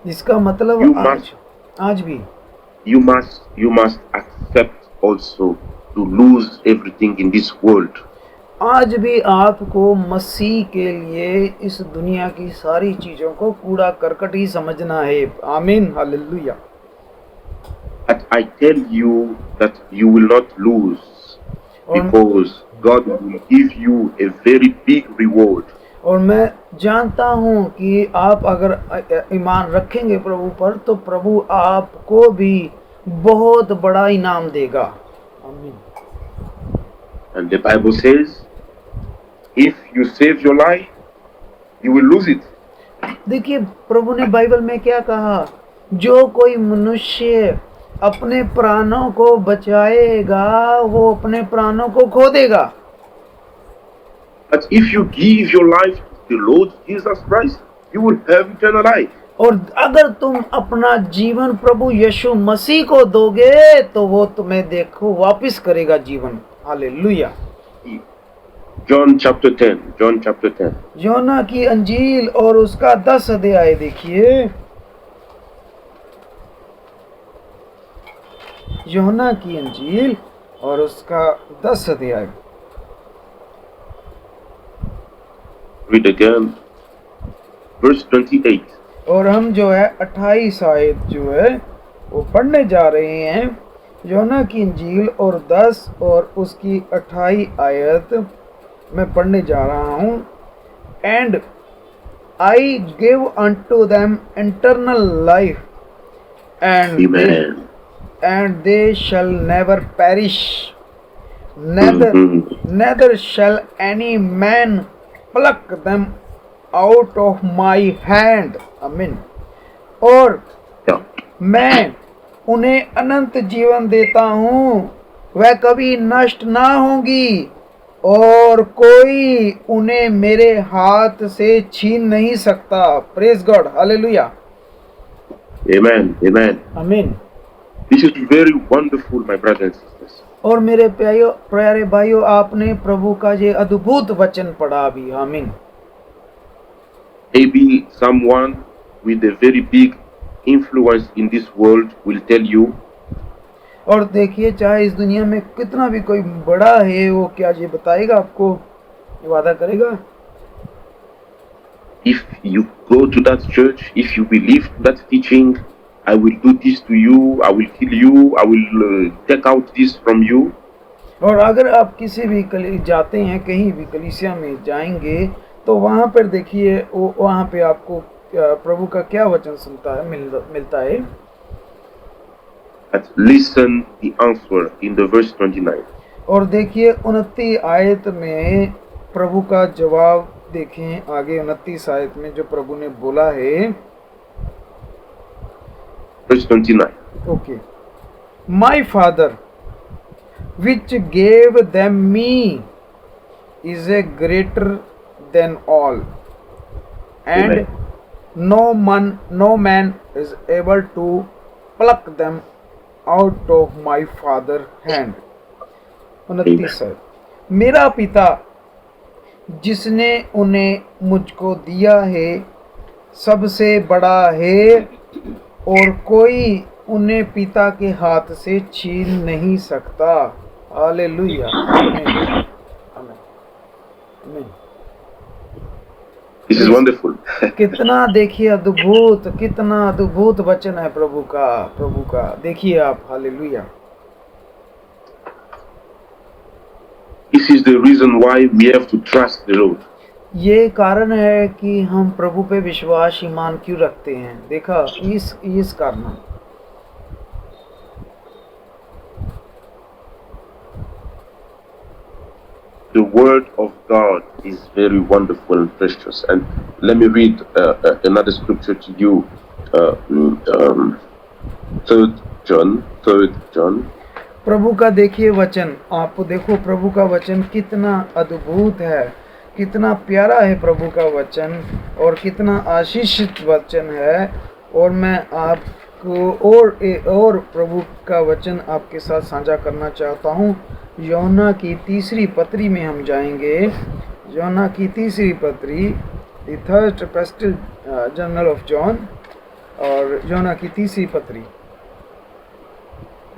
इसका मतलब you आज भी you must accept also to lose everything in this world. आज भी आपको मसीह के लिए इस दुनिया की सारी चीजों को कूड़ा करकट ही समझना है। आमीन, hallelujah. But I tell you that you will not lose, because God will give you a very big reward. और मैं जानता हूँ कि आप अगर ईमान रखेंगे प्रभु पर, तो प्रभु आपको भी बहुत बड़ा इनाम देगा। आमीन। And the Bible says, if you save your life, you will lose it. देखिए प्रभु ने बाइबल में क्या कहा, जो कोई मनुष्य अपने प्राणों को बचाएगा वो अपने प्राणों को खो देगा। But if you give your life to the Lord Jesus Christ, you will have eternal life. और अगर तुम अपना जीवन प्रभु यीशु मसीह को दोगे तो वो तुम्हें देखो वापस करेगा जीवन। हालेलुया। John chapter 10. योना की अंजील और उसका 10 अध्याय देखिए। योना की अंजील और उसका 10 अध्याय। Read again, verse 28. और हम जो है 28 आयत जो है वो पढ़ने जा रहे हैं। योना की इंजील और 10 और उसकी 28 आयत मैं पढ़ने जा रहा हूँ। And I give unto them eternal life and they shall never perish, neither shall any man pluck them out of my hand. आमीन। और मैं उन्हें अनंत जीवन देता हूँ, वह कभी नष्ट ना होंगी और कोई उन्हें मेरे हाथ से छीन नहीं सकता। Praise God, hallelujah, Amen. Amen. आमीन। This is very wonderful, my brothers and sisters. और मेरे प्यारे भाइयों, आपने प्रभु का ये अद्भुत वचन पढ़ा भी, आमीन। Maybe someone with a very big influence in this world will tell you, और देखिए, चाहे इस दुनिया में कितना भी कोई बड़ा है, वो क्या ये बताएगा आपको, ये वादा करेगा, if you go to that church, if you believe that teaching, I will do this to you, I will kill you, I will take out this from you. और अगर आप किसी भी जाते हैं, कहीं भी कलीसिया में जाएंगे, तो वहाँ पर देखिए, वहाँ पे आपको प्रभु का क्या वचन सुनता है, मिलता है। But listen the answer in the verse 29. और देखिए 29 आयत में प्रभु का जवाब देखें, आगे 29 आयत में जो प्रभु ने बोला है। Verse 29. Okay, my father which gave them me is a greater than all, and Amen. no man is able to pluck them out of my father hand। 29 है, मेरा पिता जिसने उन्हें मुझको दिया है सबसे बड़ा है, और कोई उन्हें पिता के हाथ से छीन नहीं सकता। हालेलुया, आमीन, आमीन, आमीन। This is wonderful. कितना देखिए अद्भुत, कितना अद्भुत वचन है प्रभु का, देखिए आप, hallelujah. This is the reason why we have to trust the Lord. ये कारण है कि हम प्रभु पे विश्वास ईमान क्यों रखते हैं। देखा, इस कारण। The word of God is very wonderful and precious. And let me read another scripture to you. 3 John. प्रभु का देखिए वचन, आप देखो प्रभु का वचन कितना अद्भुत है, कितना प्यारा है प्रभु का वचन, और कितना आशीषित वचन है। और मैं आपको और प्रभु का वचन आपके साथ साझा करना चाहता हूँ। यूहन्ना की 3 पत्री में हम जाएंगे। यूहन्ना की 3 पत्री, the third epistle journal of John, और यूहन्ना की 3 पत्री,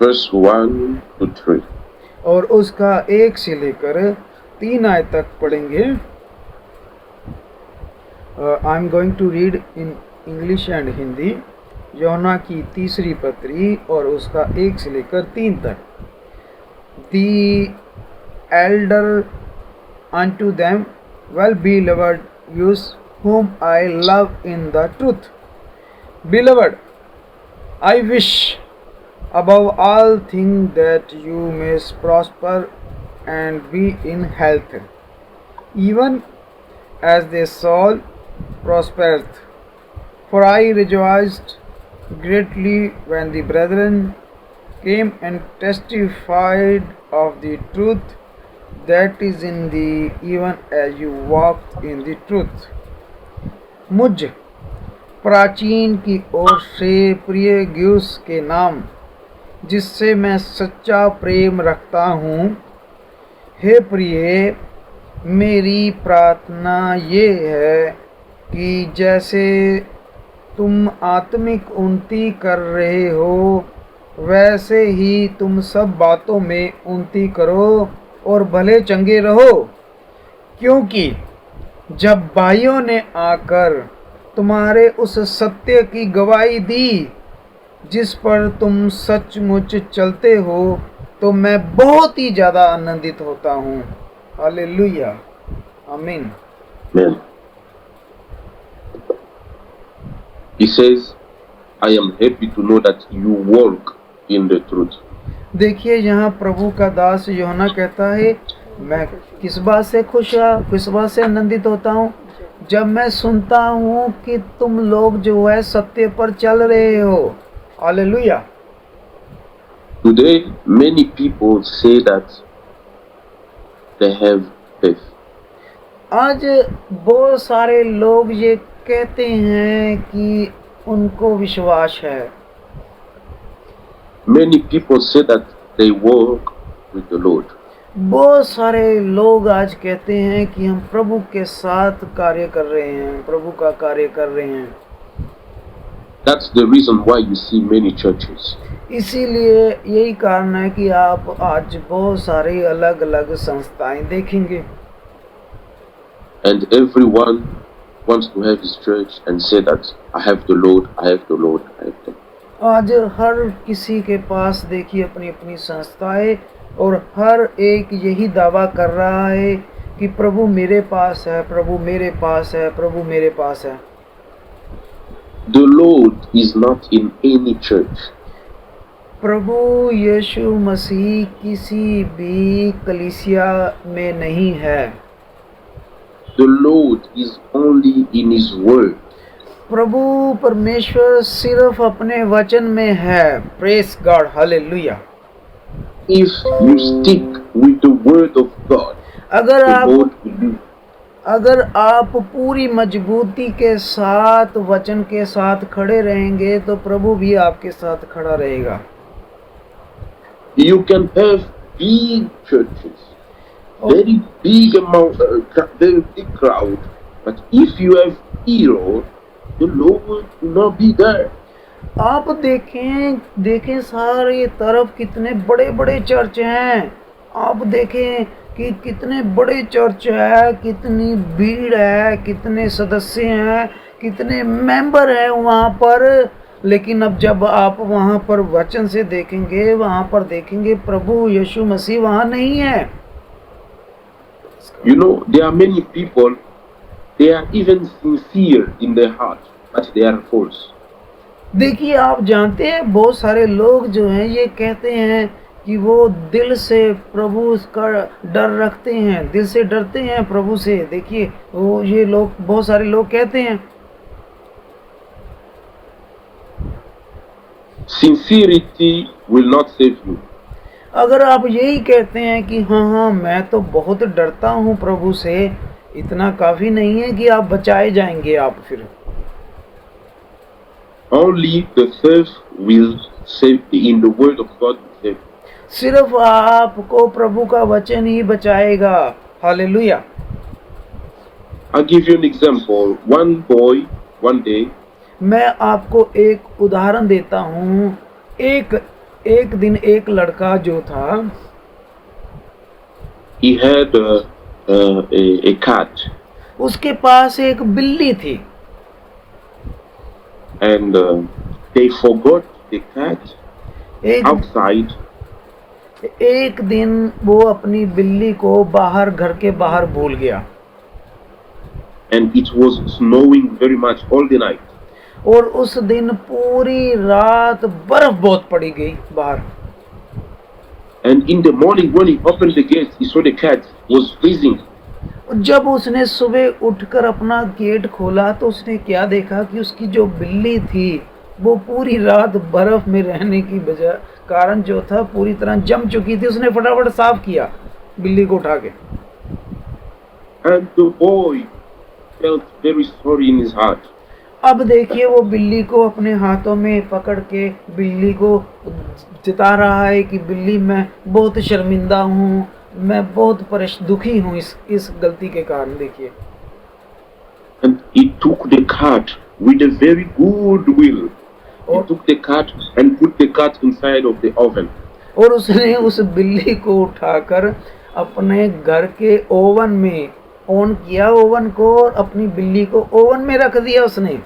verse 1 to 3. और उसका 1 से लेकर 3 आयत तक पढ़ेंगे। I am going to read in English and Hindi. यूहन्ना की 3 पत्री और उसका 1 से लेकर 3 तक। The elder unto them, well beloved youths, whom I love in the truth. Beloved, I wish above all things that you may prosper and be in health, even as their soul prospereth. For I rejoiced greatly when the brethren came and testified of the truth that is in thee, even as you walked in the truth. मुझ प्राचीन की ओर से प्रिय ग्यूस के नाम, जिससे मैं सच्चा प्रेम रखता हूँ, हे प्रिय, मेरी प्रार्थना ये है कि जैसे तुम आत्मिक उन्नति कर रहे हो, वैसे ही तुम सब बातों में उन्नति करो और भले चंगे रहो। क्योंकि जब भाइयों ने आकर तुम्हारे उस सत्य की गवाही दी जिस पर तुम सचमुच चलते हो, तो मैं बहुत ही ज़्यादा आनंदित होता हूँ। हालेलुया, आमीन। Amen. He says, I am happy to know that you walk in the truth. देखिए, यहाँ प्रभु का दास यूहन्ना कहता है, मैं किस बात से खुश हूँ, किस बात से आनंदित होता हूँ, जब मैं सुनता हूँ कि तुम लोग जो है सत्य पर चल रहे हो। Hallelujah. Today, many people say that they have faith. आज बहुत सारे लोग ये कहते हैं कि उनको विश्वास है. Many people say that they walk with the Lord. बहुत सारे लोग आज कहते हैं कि हम प्रभु के साथ कार्य कर रहे हैं, प्रभु का कार्य कर रहे हैं. That's the reason why you see many churches. इसीलिए यही कारण है कि आप आज बहुत सारी अलग अलग संस्थाएं देखेंगे. And everyone wants to have his church and say that I have the Lord, I have the Lord, I have the Lord. आज हर किसी के पास देखिए अपनी अपनी संस्थाएं और हर एक यही दावा कर रहा है कि प्रभु मेरे पास है, प्रभु मेरे पास है, प्रभु मेरे पास है. The Lord is not in any church. प्रभु यीशु मसीह किसी भी कलीसिया में नहीं है. The Lord is only in His word. प्रभु परमेश्वर सिर्फ अपने वचन में है. Praise God, hallelujah. If you stick with the word of God, अगर the आप Lord will be. अगर आप पूरी मजबूती के साथ वचन के साथ खड़े रहेंगे तो प्रभु भी आपके साथ खड़ा रहेगा. You can have big churches, very big amount, very big crowd, but if you have error, the Lord will not be there. आप देखें सारे तरफ कितने बड़े बड़े चर्च हैं. आप देखें कि कितने बड़े चर्च है, कितनी भीड़ है, कितने सदस्य हैं, कितने मेंबर हैं वहाँ पर. लेकिन अब जब आप वहाँ पर वचन से देखेंगे, वहाँ पर देखेंगे प्रभु यीशु मसीह वहाँ नहीं है. You know, there are many people, they are even sincere in their heart, but they are false. देखिए, आप जानते हैं बहुत सारे लोग जो हैं ये कहते हैं कि वो दिल से प्रभु का डर रखते हैं, दिल से डरते हैं प्रभु से. देखिए वो ये लोग, बहुत सारे लोग कहते हैं. Sincerity will not save you. अगर आप यही कहते हैं कि हाँ मैं तो बहुत डरता हूँ प्रभु से, इतना काफ़ी नहीं है कि आप बचाए जाएंगे. आप फिर Only the faith will save in the word of God will save. सिर्फ आपको प्रभु का वचन ही बचाएगा. Hallelujah. I'll give you an example. One boy, one day, मैं आपको एक उदाहरण देता हूँ. एक दिन एक लड़का जो था, he had a cat, उसके पास एक बिल्ली थी. and they forgot the cat outside. एक दिन वो अपनी बिल्ली को बाहर, घर के बाहर भूल गया. And it was snowing very much all the night. और उस दिन पूरी रात बर्फ बहुत पड़ी गई बाहर. And in the morning when he opened the gate, he saw the cat was freezing. जब उसने सुबह उठकर अपना गेट खोला तो उसने क्या देखा कि उसकी जो बिल्ली थी वो पूरी रात बर्फ में रहने की वजह कारण जो था पूरी तरह जम चुकी थी. उसने फटाफट साफ किया बिल्ली को उठा के. And the boy felt very sorry in his heart. अब देखिए वो बिल्ली को अपने हाथों में पकड़ के बिल्ली को जता रहा है कि बिल्ली मैं बहुत शर्मिंदा हूँ, मैं बहुत दुखी हूँ इस गलती के कारण. देखिए. And he took the cat with a very good will. He took the cat and put the cat inside of the oven. और उसने उस बिल्ली को उठाकर अपने घर के ओवन में ऑन किया, ओवन को, और अपनी बिल्ली को ओवन में रख दिया उसने.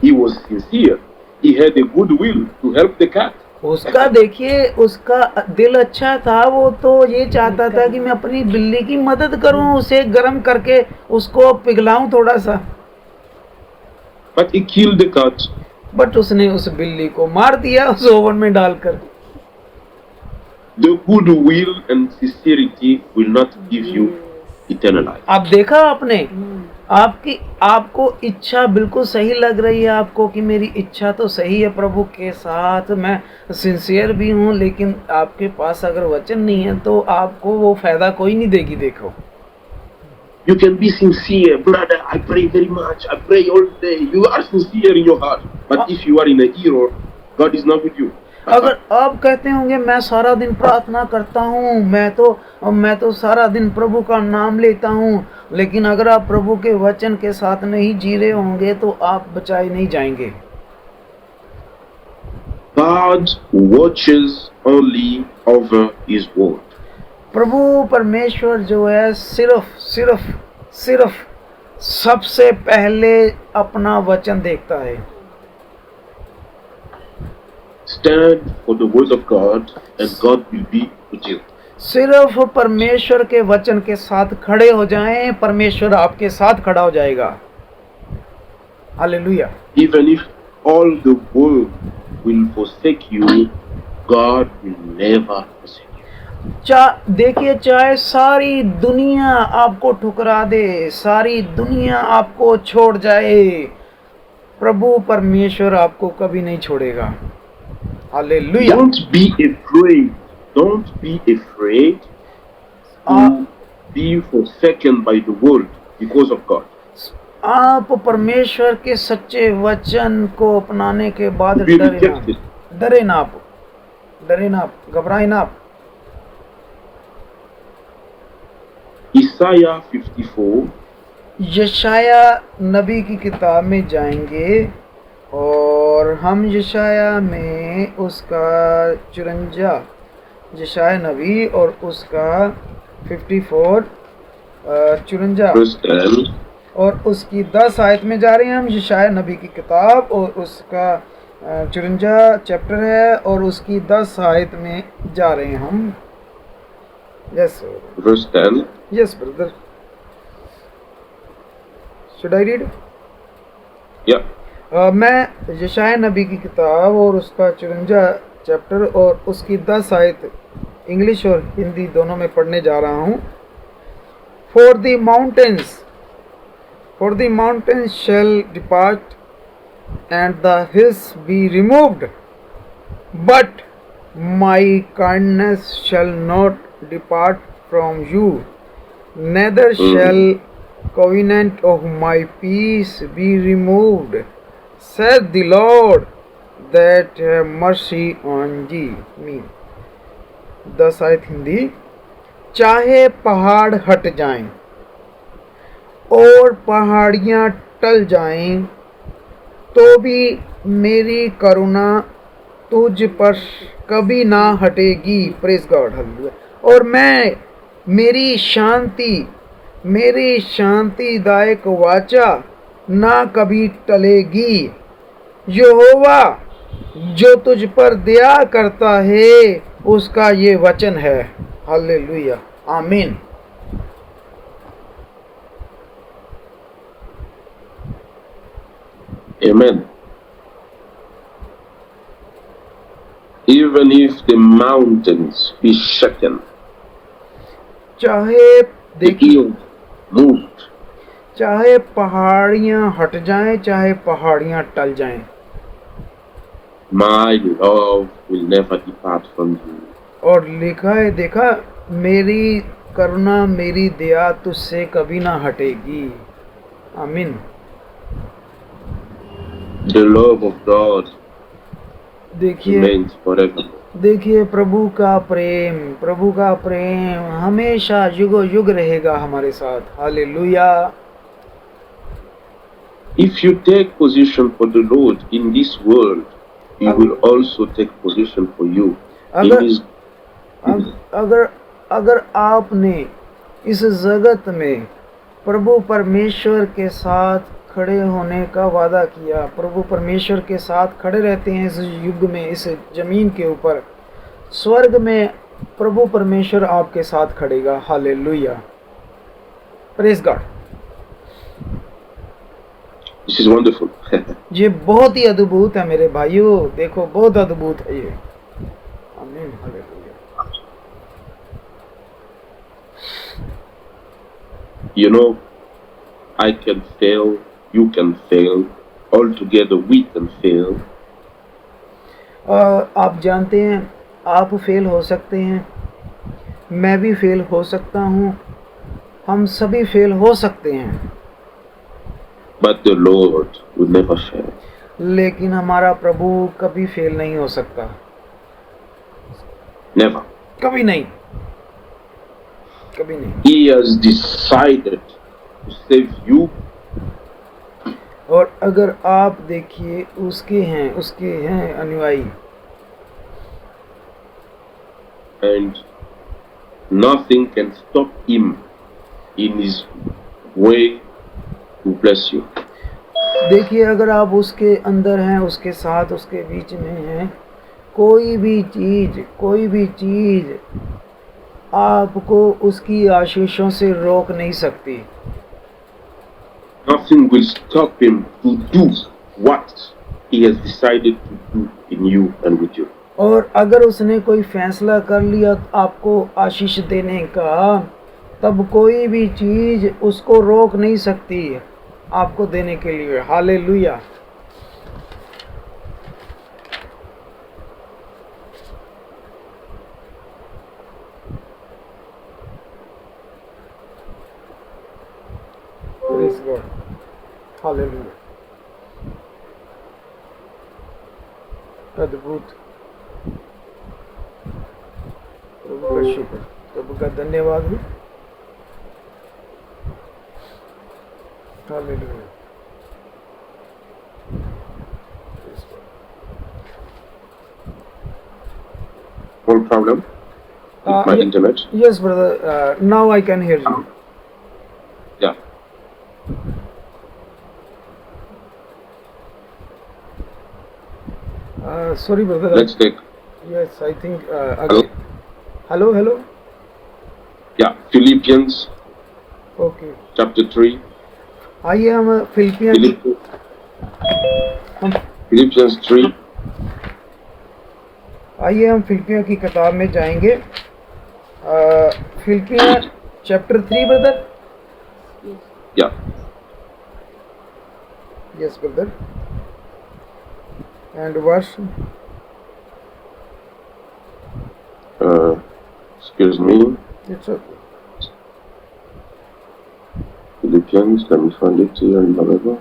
He was sincere. He had a good will to help the cat. उसका देखिए, उसका दिल अच्छा था. वो तो ये चाहता था कि मैं अपनी बिल्ली की मदद करूं, उसे गर्म करके उसको पिघलाऊं थोड़ा सा. But he killed the cat. But उसने उस बिल्ली को मार दिया उस ओवन में डालकर. The good will and sincerity will not give you eternal life. आप देखा आपने, आपकी आपको इच्छा बिल्कुल सही लग रही है आपको कि मेरी इच्छा तो सही है प्रभु के साथ, मैं सिंसियर भी हूँ, लेकिन आपके पास अगर वचन नहीं है तो आपको वो फायदा कोई नहीं देगी। देखो, You can be sincere, brother. I pray very much. I pray all day. You are sincere in your heart. But if you are in an error, God is not with you. अगर आप कहते होंगे मैं सारा दिन प्रार्थना करता हूँ, मैं तो सारा दिन प्रभु का नाम लेता हूँ, लेकिन अगर आप प्रभु के वचन के साथ नहीं जी रहे होंगे तो आप बचाए नहीं जाएंगे। God watches only over His word. प्रभु परमेश्वर जो है सिर्फ सबसे पहले अपना वचन देखता है। Stand for the word of God, and God will be with you. सिर्फ परमेश्वर के वचन के साथ खड़े हो जाएं, परमेश्वर आपके साथ खड़ा हो जाएगा। Hallelujah. Even if all the world will forsake you, God will never forsake you. देखिए, चाहे सारी दुनिया आपको ठुकरा दे, सारी दुनिया आपको छोड़ जाए, प्रभु परमेश्वर आपको कभी नहीं छोड़ेगा। Hallelujah. Don't be afraid. Don't be afraid to be forsaken by the world because of God. आप परमेश्वर के सच्चे वचन को अपनाने के बाद To be rejected. डरे ना आप, घबराए ना आप। Isaiah 54, यशाया नबी की किताब में जाएंगे और हम यशाया में उसका 54, यशाया नबी और उसका 54 54 verse 10. और उसकी 10 आयत में जा रहे हैं हम। यशाया नबी की किताब और उसका 54 चैप्टर है और उसकी 10 आयत में जा रहे हैं हम। Yes Verse 10. Yes brother, should I read? Yeah. मैं यशाया नबी की किताब और उसका 54 चैप्टर और उसकी 10 आयत इंग्लिश और हिंदी दोनों में पढ़ने जा रहा हूँ। For the mountains shall depart and the hills be removed, but my kindness shall not depart from you, neither shall covenant of my peace be removed, said the Lord that have mercy on me। 10 आयत हिंदी। चाहे पहाड़ हट जाएं और पहाड़ियाँ टल जाएं, तो भी मेरी करुणा तुझ पर कभी ना हटेगी। Praise God, hallelujah. और मेरी शांतिदायक वाचा ना कभी टलेगी। यहोवा जो तुझ पर दया करता है उसका ये वचन है। हालेलुया, आमीन। Amen. Even if the mountains be shaken, चाहे the hill moved, चाहे पहाड़ियाँ हट जाएं, चाहे पहाड़ियाँ टल जाएं, my love will never depart from you. और लिखा है, देखा, मेरी करुणा मेरी दया तुझसे कभी ना हटेगी। आमीन। The love of God देखिए remains forever. देखिए प्रभु का प्रेम हमेशा युगो युग रहेगा हमारे साथ। Hallelujah. If you take position for the Lord in this world, He will also take position for you in अगर His. अगर आपने इस जगत में प्रभु परमेश्वर के साथ खड़े होने का वादा किया, प्रभु परमेश्वर के साथ खड़े रहते हैं इस युग में, इस जमीन के ऊपर, स्वर्ग में प्रभु परमेश्वर आपके साथ खड़ेगा। Hallelujah, praise God. This is wonderful. ये बहुत ही अद्भुत है मेरे भाइयों, देखो बहुत अद्भुत है ये। आमीन, hallelujah. You know, I can fail, you can fail, all together we can fail. आप जानते हैं आप फेल हो सकते हैं, मैं भी फेल हो सकता हूँ, हम सभी फेल हो सकते हैं, But the Lord will never fail. लेकिन हमारा प्रभु कभी फेल नहीं हो सकता, Never. कभी नहीं, कभी नहीं। He has decided to save you, और अगर आप देखिए उसके हैं अनुयायी, and nothing can stop him in his way to bless you. देखिए अगर आप उसके अंदर हैं, उसके साथ, उसके बीच में हैं, कोई भी चीज आपको उसकी आशीषों से रोक नहीं सकती। Nothing will stop him to do what he has decided to do in you and with you. और अगर उसने कोई फैसला कर लिया आपको आशीष देने का, तब कोई भी चीज उसको रोक नहीं सकती आपको देने के लिए। हालेलुया। Praise God. Hallelujah. अद्भुत, प्रभु का शुक्र, प्रभु का धन्यवाद हो। Hallelujah. Praise God. One problem with my internet. Yes, brother. Now I can hear you. Yeah. Sorry, brother. Let's take. Yes, I think. Again. Hello. Yeah. Philippians Okay. chapter 3. आइए हम फिलिपियाँ की Philippians 3. आइए हम फिलिपियाँ की किताब में जाएंगे। फिलिपियाँ chapter 3 brother. Yeah. Yes, brother. And verse. Excuse me. It's okay. Philippians. Let me find it here in my Bible.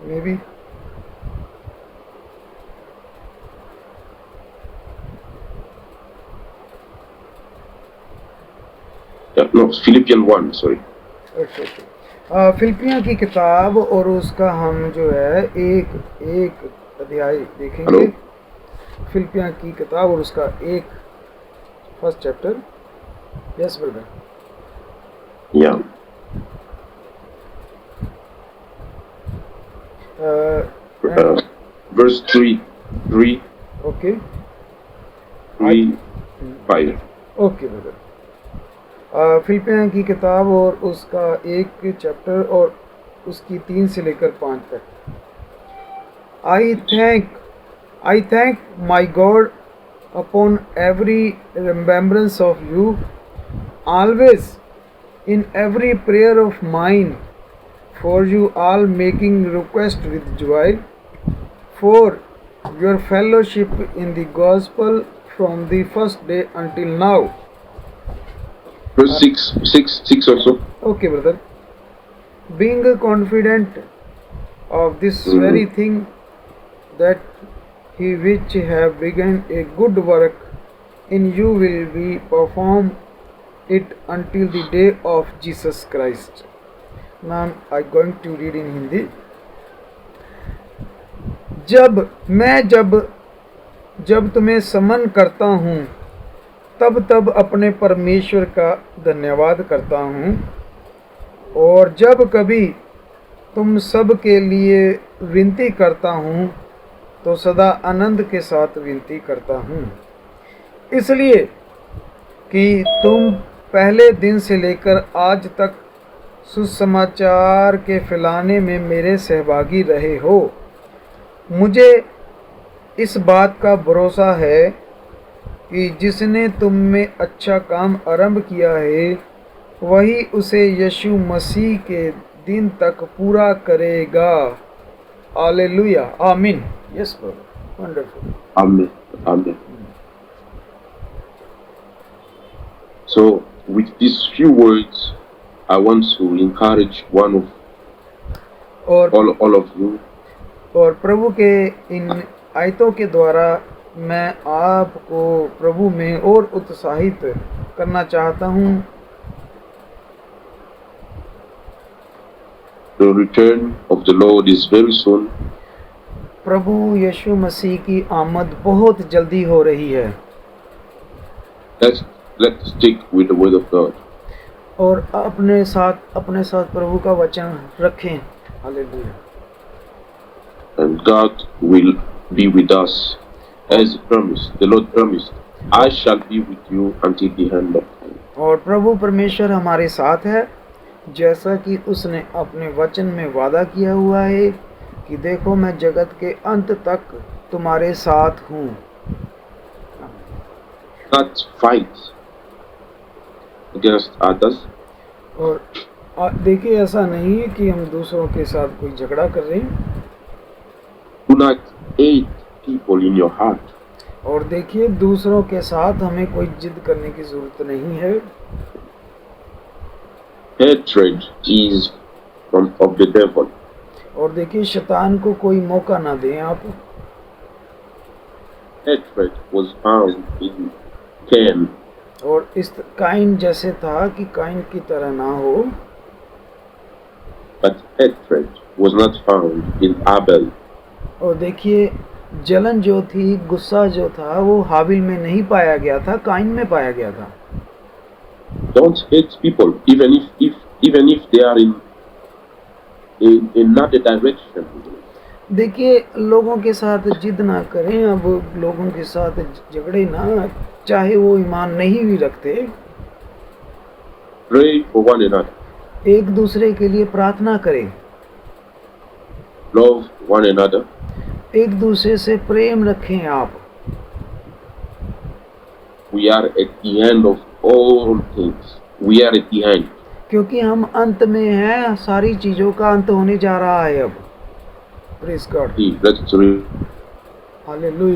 Maybe. Yeah, no, Philippians 1. Sorry. अच्छा। फिलिपियाँ की किताब और उसका हम जो है एक अध्याय देखेंगे। Hello? फिलिपियाँ की किताब और उसका first chapter. Yes brother. Yeah. Verse 3. Okay 3, 5. Okay brother. फिलिपियाँ की किताब और उसका एक चैप्टर और उसकी 3 से लेकर 5 तक। I thank my God upon every remembrance of you, always in every prayer of mine, for you all making request with joy, for your fellowship in the gospel from the first day until now. Verse 6 also. Okay, brother. Being confident of this very thing, that he which have begun a good work in you will be perform it until the day of Jesus Christ. Now I going to read in Hindi. जब तुम्हें समन करता हूँ, तब अपने परमेश्वर का धन्यवाद करता हूँ, और जब कभी तुम सब के लिए विनती करता हूँ, तो सदा आनंद के साथ विनती करता हूँ, इसलिए कि तुम पहले दिन से लेकर आज तक सुसमाचार के फैलाने में मेरे सहभागी रहे हो, मुझे इस बात का भरोसा है कि जिसने तुम में अच्छा काम आरंभ किया है वही उसे यीशु मसीह के दिन तक पूरा करेगा। हालेलुया, आमीन। Yes brother, wonderful. Amen. Amen. So, with these few words, I want to encourage और all of you. और प्रभु के इन आयतों के द्वारा मैं आपको प्रभु में और उत्साहित करना चाहता हूँ। The return of the Lord is very soon. प्रभु यीशु मसीह की आमद बहुत जल्दी हो रही है। Let's stick with the word of God. और अपने साथ प्रभु का वचन रखें। Hallelujah. And God will be with us as He promised. The Lord promised, I shall be with you until the end of time. और प्रभु परमेश्वर हमारे साथ है, जैसा कि उसने अपने वचन में वादा किया हुआ है कि देखो मैं जगत के अंत तक तुम्हारे साथ हूँ। Not fight against others. और देखिए ऐसा नहीं है कि हम दूसरों के साथ कोई झगड़ा कर रहे हैं। Do not hate people in your heart. और देखिए दूसरों के साथ हमें कोई जिद करने की जरूरत नहीं है। Hatred is of the devil. और देखिए शैतान को कोई मौका ना दें आप। Hatred was found in Cain. और इस काइन जैसे था कि काइन की तरह ना हो, But hatred was not found in Abel. और देखिए जलन जो थी, गुस्सा जो था वो हाबिल में नहीं पाया गया था, काइन में पाया गया था। Don't hate people, even if they are in another direction. देखिए लोगों के साथ जिद ना करें, अब लोगों के साथ झगड़े ना, चाहे वो ईमान नहीं भी रखते। Pray for one another. एक दूसरे के लिए प्रार्थना करें, Love one another. एक दूसरे से प्रेम रखें आप। We are at the end of all things. We are at the end. क्योंकि हम अंत में हैं, सारी चीजों का अंत होने जा रहा है अब। Praise God, Let's read. Hallelujah.